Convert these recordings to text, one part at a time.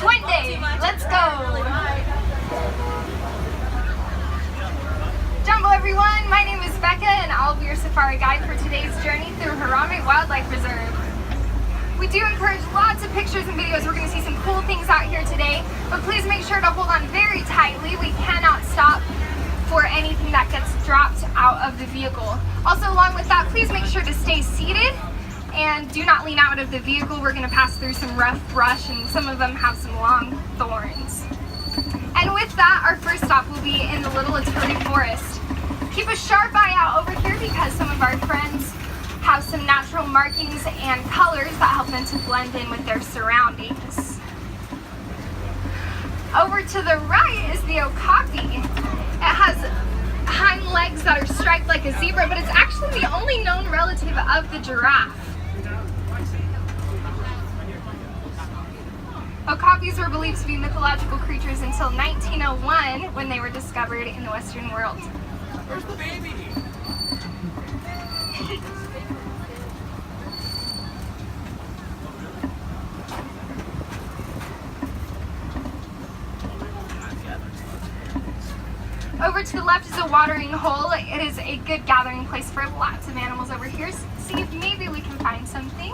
Twin day. Let's go. Jumbo everyone, my name is Becca and I'll be your safari guide for today's journey through Harame Wildlife Reserve. We do encourage lots of pictures and videos. We're going to see some cool things out here today, but please make sure to hold on very tightly. We cannot stop for anything that gets dropped out of the vehicle. Also, along with that, please make sure to stay seated and do not lean out of the vehicle. We're going to pass through some rough brush and some of them have some long thorns. And with that, our first stop will be in the Little Attorney Forest. Keep a sharp eye out over here because some of our friends have some natural markings and colors that help them to blend in with their surroundings. Over to the right is the okapi. It has hind legs that are striped like a zebra, but it's actually the only known relative of the giraffe. Okapis were believed to be mythological creatures until 1901 when they were discovered in the Western world. Where's the baby? Over to the left is a watering hole. It is a good gathering place for lots of animals over here. See if maybe we can find something.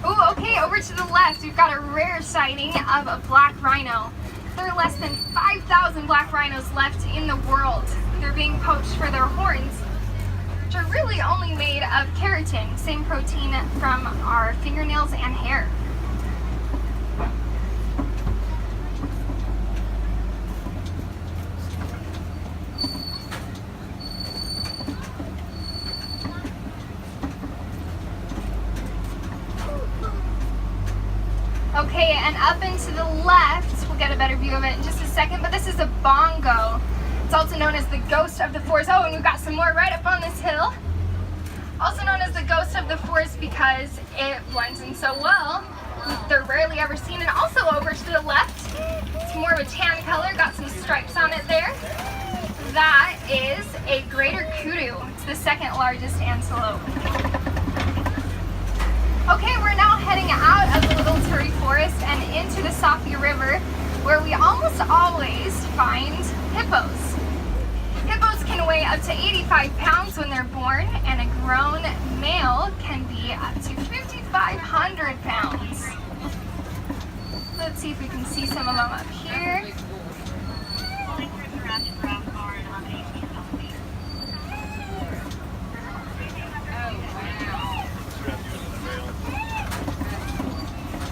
Oh, okay, over to the left, we've got a rare sighting of a black rhino. There are less than 5,000 black rhinos left in the world. They're being poached for their horns, which are really only made of keratin, same protein from our fingernails and hair. Okay, and up and to the left, we'll get a better view of it in just a second, but this is a bongo. It's also known as the ghost of the forest. Oh, and we've got some more right up on this hill. Also known as the ghost of the forest because it blends in so well. They're rarely ever seen. And also over to the left, it's more of a tan color, got some stripes on it there. That is a greater kudu. It's the second largest antelope. Okay, we're now heading out of the Little Turi Forest and into the Safi River, where we almost always find hippos. Hippos can weigh up to 85 pounds when they're born, and a grown male can be up to 5,500 pounds. Let's see if we can see some of them up here.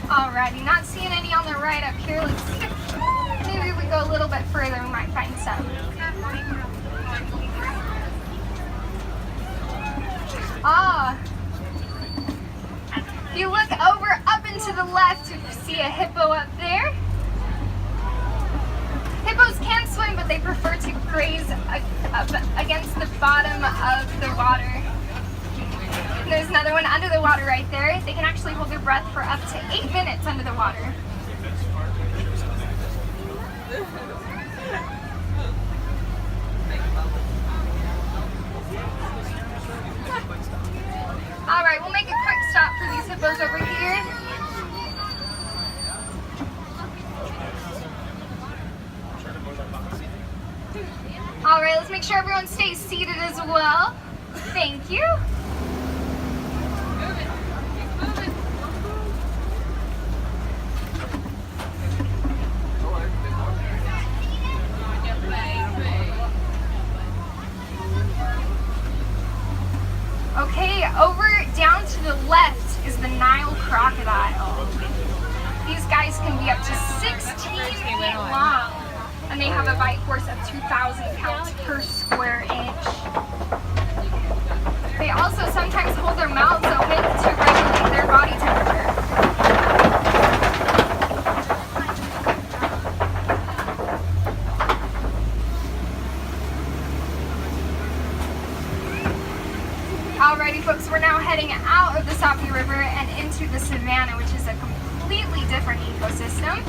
Alrighty, not seeing any on the right up here. Let's see if maybe we go a little bit further, we might find some. If you look over up and to the left, you see a hippo up there. Hippos can swim, but they prefer to graze up against the bottom of the water. And there's another one under the water right there. They can actually hold their breath for up to 8 minutes under the water. Alright, we'll make a quick stop for these hippos over here. Alright, let's make sure everyone stays seated as well. Thank you. Okay, over down to the left is the Nile crocodile. These guys can be up to 16 feet long, and they have a bite force of 2,000 pounds per square inch. They also sometimes hold their mouths open to regulate their body temperature. Alrighty folks, we're now heading out of the Safi River and into the savannah, which is a completely different ecosystem.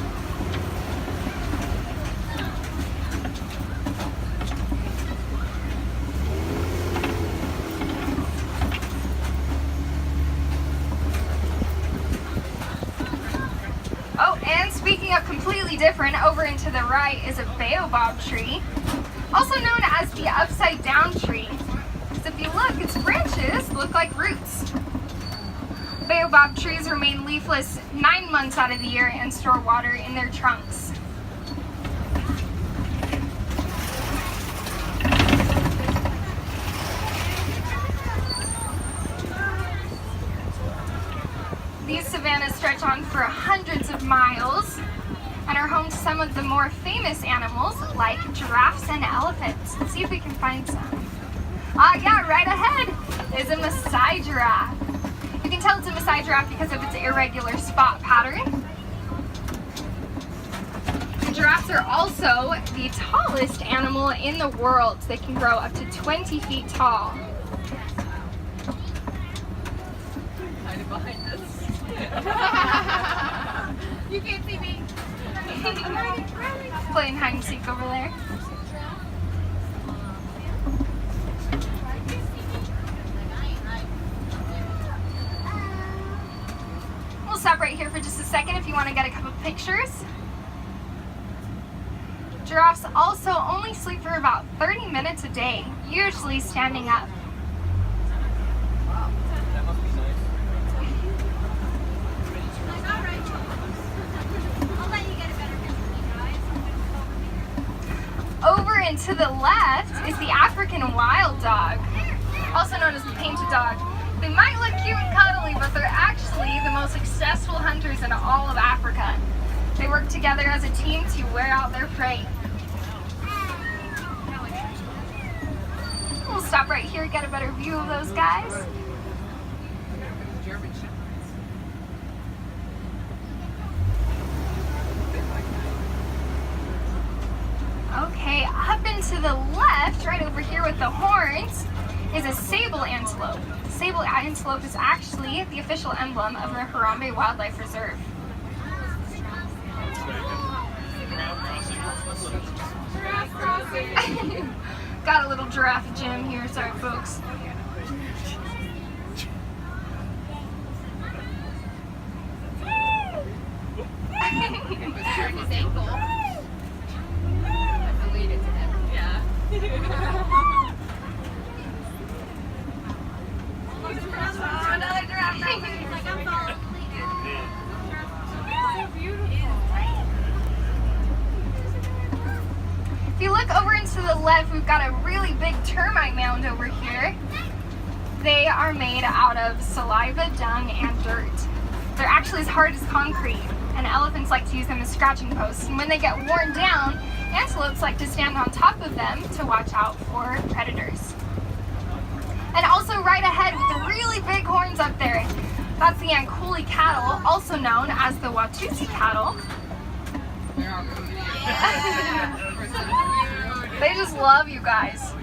Oh, and speaking of completely different, over and to the right is a baobab tree, also known as the upside down tree. Because if you look, its branches look like roots. Baobab trees remain leafless 9 months out of the year and store water in their trunks. These savannas stretch on for hundreds of miles and are home to some of the more famous animals like giraffes and elephants. Let's see if we can find some. Yeah, right ahead is a Maasai giraffe. You can tell it's a Maasai giraffe because of its irregular spot pattern. The giraffes are also the tallest animal in the world. They can grow up to 20 feet tall. Behind us. You can't see me. Playing hide and seek over there. We'll stop right here for just a second if you want to get a couple pictures. Giraffes also only sleep for about 30 minutes a day, usually standing up. Over and to the left is the African wild dog, also known as the painted dog. They might look cute and cuddly, but they're actually the most successful hunters in all of Africa. They work together as a team to wear out their prey. We'll stop right here and get a better view of those guys. Okay, up and to the left, right over here with the horns, is a sable antelope. The sable antelope is actually the official emblem of the Harambe Wildlife Reserve. Got a little giraffe gym here, sorry folks. His ankle. I'm related to him. Yeah. Another giraffe. Like I'm following. So beautiful. If you look over into the left, we've got a really big termite mound over here. They are made out of saliva, dung, and dirt. They're actually as hard as concrete, and elephants like to use them as scratching posts. And when they get worn down, antelopes like to stand on top of them to watch out for predators. And also right ahead with the really big horns up there, that's the Ankole cattle, also known as the Watusi cattle. They just love you guys.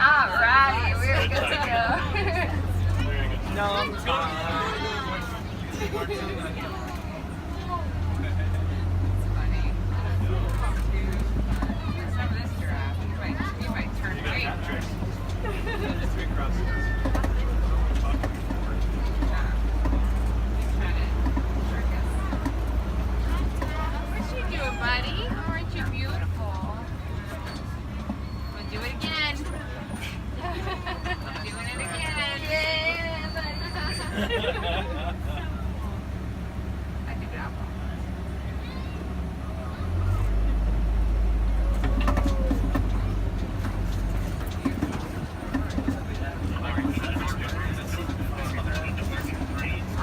Alrighty, we're good to go. No, I'm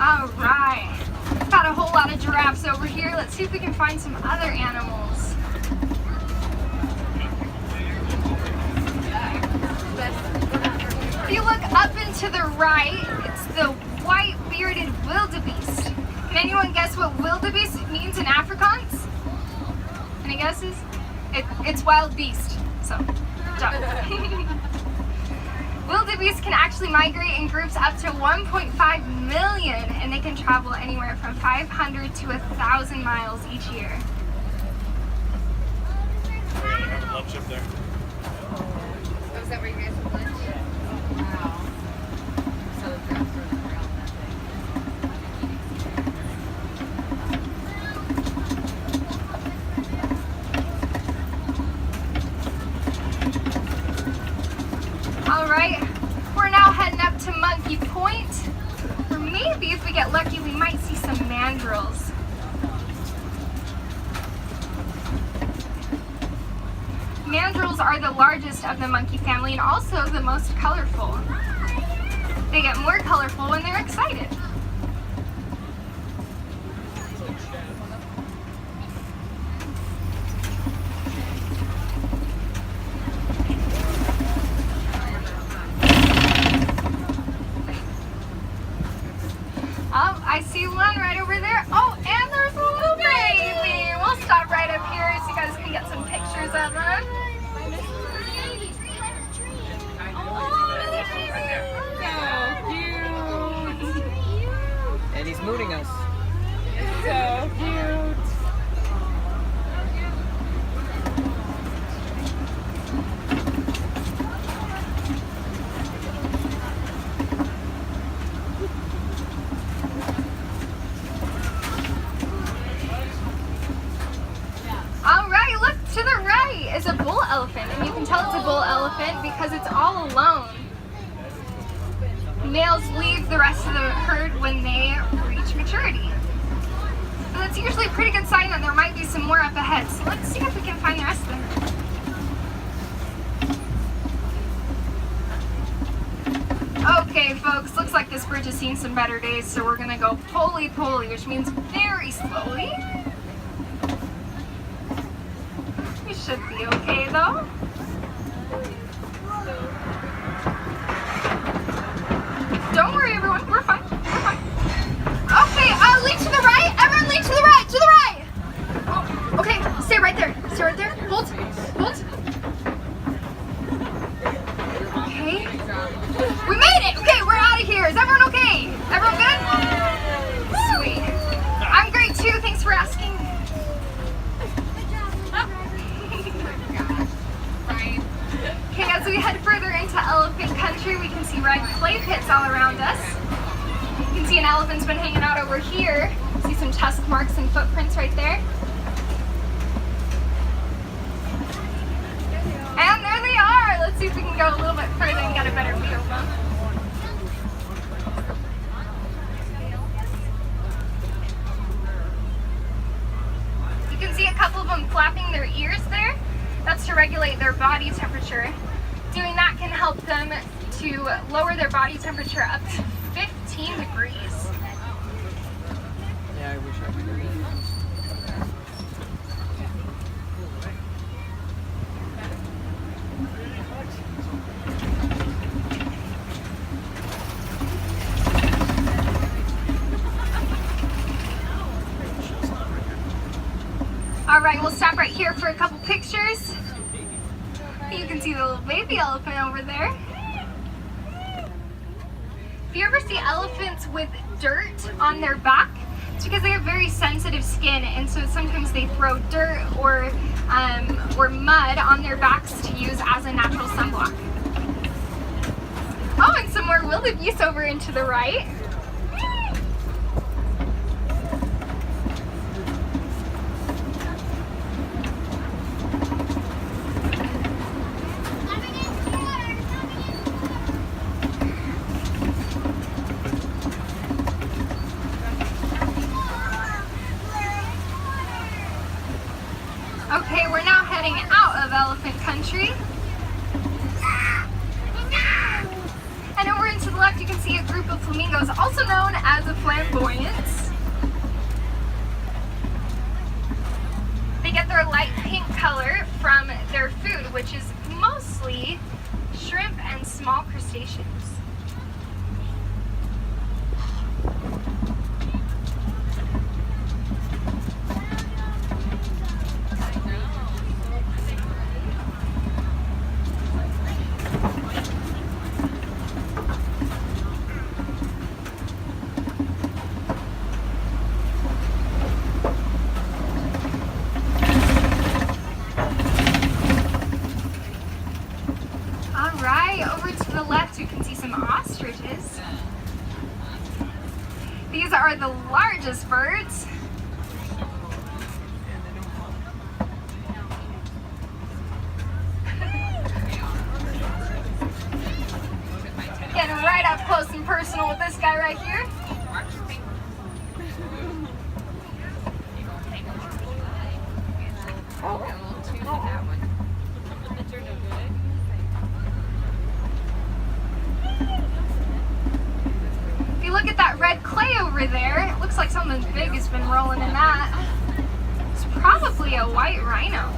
Alright, got a whole lot of giraffes over here. Let's see if we can find some other animals. If you look up and to the right, it's the white bearded wildebeest. Can anyone guess what wildebeest means in Afrikaans? Any guesses? It's wild beast, so good job. Wildebeest can actually migrate in groups up to 1.5 million, and they can travel anywhere from 500 to 1,000 miles each year. We're having lunch up there. Oh, is that where you guys have lunch? Wow. So fast around that thing. All right, we're now heading up to Monkey Point, or maybe if we get lucky, we might see some mandrills. Mandrills are the largest of the monkey family and also the most colorful. They get more colorful when they're excited. Oh, I see one right over there. Oh, and there's a little baby. We'll stop right up here so you guys can get some pictures of them. And he's mooning us. So cute. Alright, look to the right is a bull elephant, and you can tell it's a bull elephant because it's all alone. Males leave the rest of the herd when they reach maturity. But that's usually a pretty good sign that there might be some more up ahead. So let's see if we can find the rest of them. Okay, folks, looks like this bridge has seen some better days, so we're gonna go poly-poly, which means very slowly. We should be okay, though. Don't worry, everyone. We're fine. We're fine. Okay, lean to the right. Everyone lean to the right. To the right. Oh, okay. Stay right there. Stay right there. Hold. Hold. Okay. We made it. Okay, we're out of here. Is everyone okay? Everyone good? Sweet. I'm great too. Thanks for asking. Okay, as we head further into elephant country, we can see red clay pits all around us. You can see an elephant's been hanging out over here. See some tusk marks and footprints right there. And there they are! Let's see if we can go a little bit further and get a better view of them. You can see a couple of them flapping their ears there. That's to regulate their body temperature. Doing that can help them to lower their body temperature up to 15 degrees. Yeah, I wish I could do that. All right, we'll stop right here for a couple pictures. You can see the little baby elephant over there. If you ever see elephants with dirt on their back, it's because they have very sensitive skin, and so sometimes they throw dirt or mud on their backs to use as a natural sunblock. Oh, and some more wildebeest over into the right. Okay, we're now heading out of elephant country. And over into the left, you can see a group of flamingos, also known as a flamboyants. They get their light pink color from their food, which is mostly shrimp and small crustaceans. These are the largest birds. Getting right up close and personal with this guy right here. If you look at that red clay over there, it looks like something big has been rolling in that. It's probably a white rhino.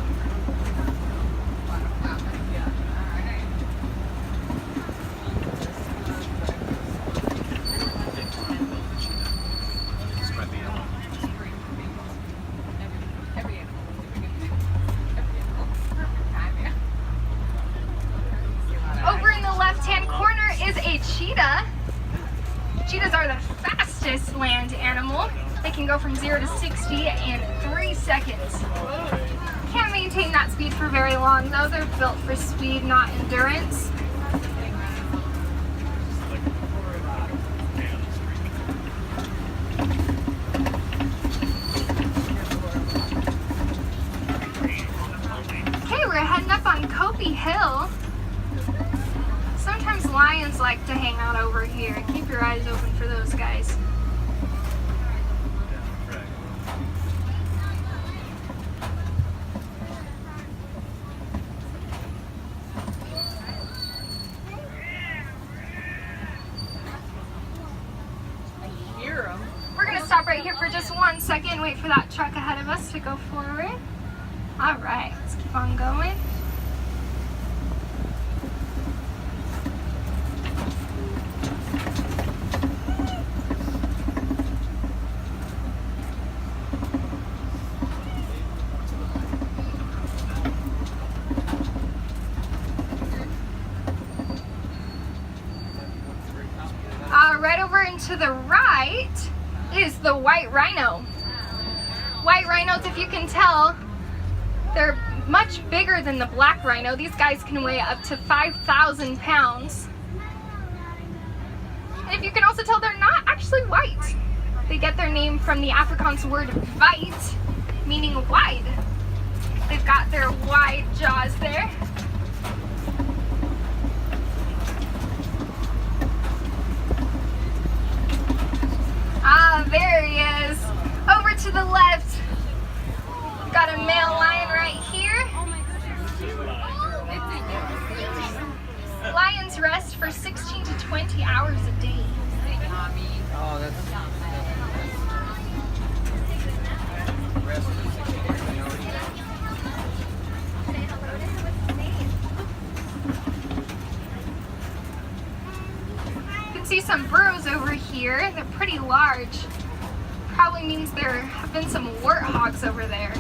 Over in the left-hand corner is a cheetah. Cheetahs are the fastest land animal. They can go from 0 to 60 in 3 seconds. Can't maintain that speed for very long though. They're built for speed, not endurance. Okay, we're heading up on Kopi Hill. Sometimes lions like to hang out over here. Keep your eyes open for those guys. We're gonna stop right here for just 1 second, wait for that truck ahead of us to go forward. All right, let's keep on going. Right over and to the right is the white rhino. White rhinos, if you can tell, they're much bigger than the black rhino. These guys can weigh up to 5,000 pounds. And if you can also tell, they're not actually white. They get their name from the Afrikaans word wijd, meaning wide. They've got their wide jaws there. Ah, there he is. Over to the left, we've got a male lion right here. Lions rest for 16 to 20 hours a day. Oh, that's You can see some burrows over here. They're pretty large. Probably means there have been some warthogs over there.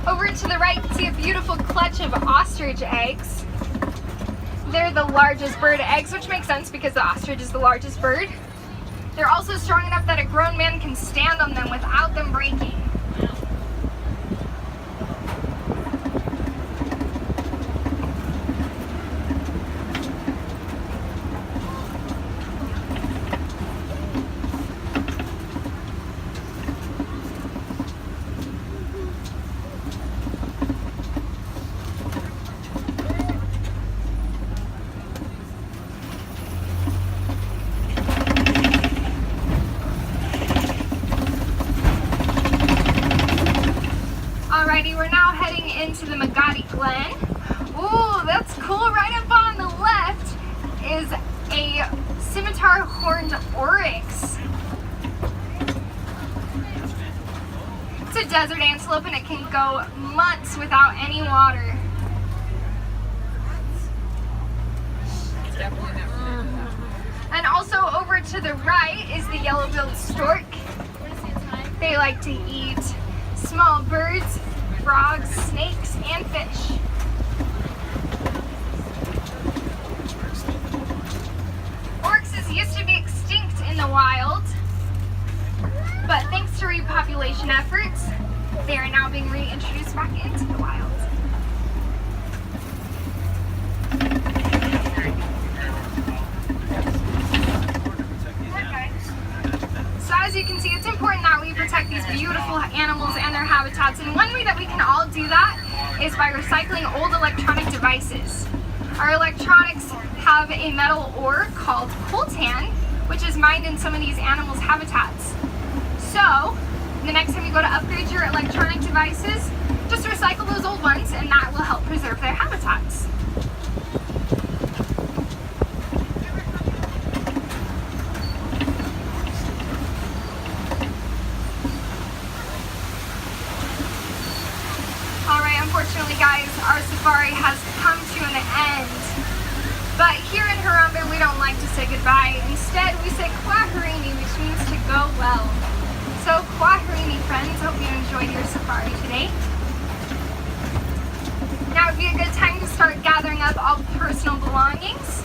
Over to the right, you can see a beautiful clutch of ostrich eggs. They're the largest bird eggs, which makes sense because the ostrich is the largest bird. They're also strong enough that a grown man can stand on them without them breaking. Alrighty, we're now heading into the Magadi Glen. Ooh, that's cool. Right up on the left is a scimitar horned oryx. It's a desert antelope and it can go months without any water. And also over to the right is the yellow-billed stork. They like to eat small birds, frogs, snakes, and fish. Oryxes used to be extinct in the wild, but thanks to repopulation efforts, They are now being reintroduced back into the wild. So as you can see, it's important that we protect these beautiful animals and their habitats. And one way that we can all do that is by recycling old electronic devices. Our electronics have a metal ore called coltan, which is mined in some of these animals' habitats. So the next time you go to upgrade your electronic devices, just recycle those old ones, and that will help preserve their habitats. Alright, unfortunately guys, our safari has come to an end. But here in Harambe, we don't like to say goodbye. Instead, we say kwaherini, which means to go well. So kwaherini, friends, hope you enjoyed your safari today. Now would be a good time to start gathering up all personal belongings.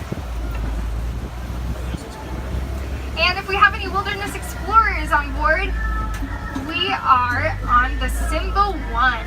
And if we have any wilderness explorers on board, we are on the Simba 1.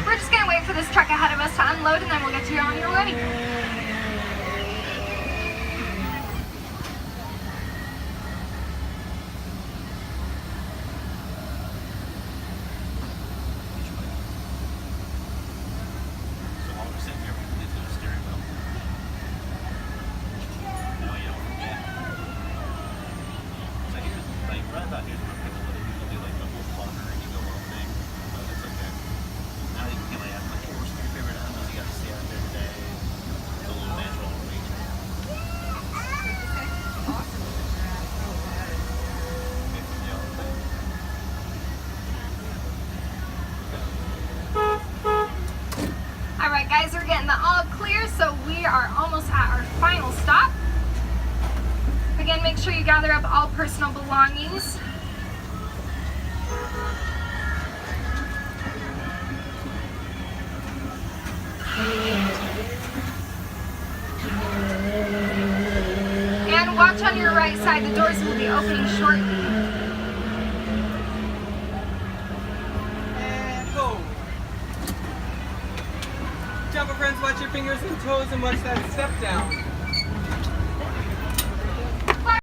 We're just going to wait for this truck ahead of us to unload, and then we'll get you on your way. Alright guys, we're getting the all clear, so we are almost at our final stop. Again, make sure you gather up all personal belongings. And watch on your right side, the doors will be opening shortly. And go. Jump, friends, watch your fingers and toes and watch that step down.